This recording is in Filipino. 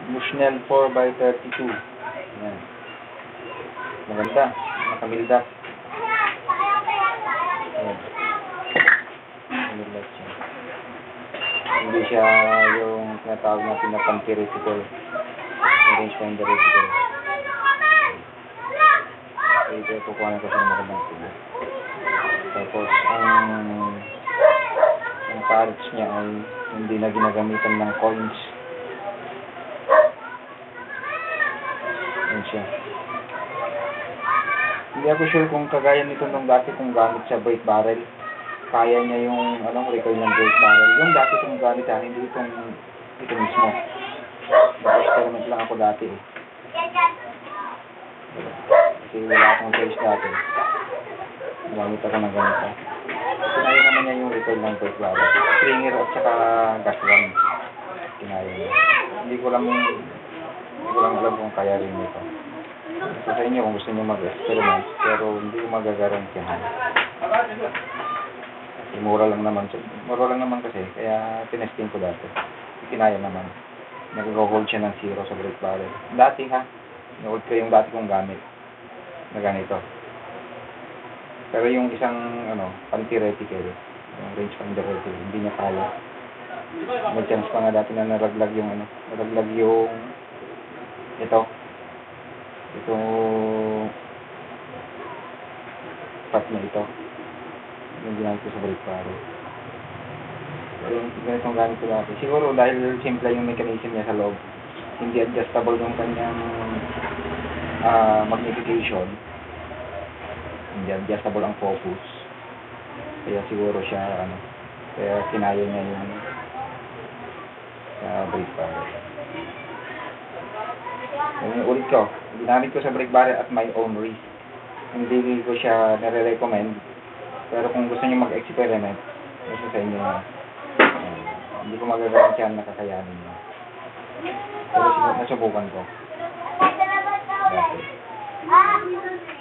Bushnell 4x32. Yan. Maganda. Nakamildak. Yan. Nakamildak siya. Hindi siya yung tinatawag natin na pan-theoretical. Range finder reticle. Ito, kukuha ko sa magandang sila. Tapos, ang carriage niya ay hindi na ginagamitan ng coins. Yan siya. Hindi ako sure kung kagaya nito nung dati kung gamit sa brake barrel. Kaya niya yung recoil ng brake barrel. Yung dati kung gamit hindi ito mismo. Experiment lang ako dati eh. Kasi wala akong choice dati. Gamit ako ng ganito. Kinaya naman niya yung recoil ng brake barrel. Springer at saka gas gun. Kinaya niya. Hindi ko lang alam kung kaya rin ito. So sa inyo kung gusto niyo mag-experiment, pero hindi ko magagarantiyahan. Mura lang naman kasi, kaya tinesting ko dati. Kinaya naman. Nag-hold siya ng 0 sa brake barrel. Dati nag-hold ko yung dati kong gamit na ganito. Pero yung isang pan-theoretical, yung range finder reticle, hindi niya kaya. May chance pa nga dati na naraglag yung itong part na ito. Yung ginamit ko sa brake barrel. Pero yung ganitong gamit ko dati. Siguro dahil simple yung mechanism niya sa loob. Hindi adjustable yung kanyang magnification. Hindi adjustable ang focus. Kaya siguro siya kaya kinaya niya yung sa brake barrel. Ulit ko, ginamit ko sa brake barrel at my own risk. Hindi ko siya nare-recommend. Pero kung gusto niyo mag-experiment, gusto sa inyo hindi ko magagarantiyahan na kakayanin niyo. Pero nasubukan ko. Okay.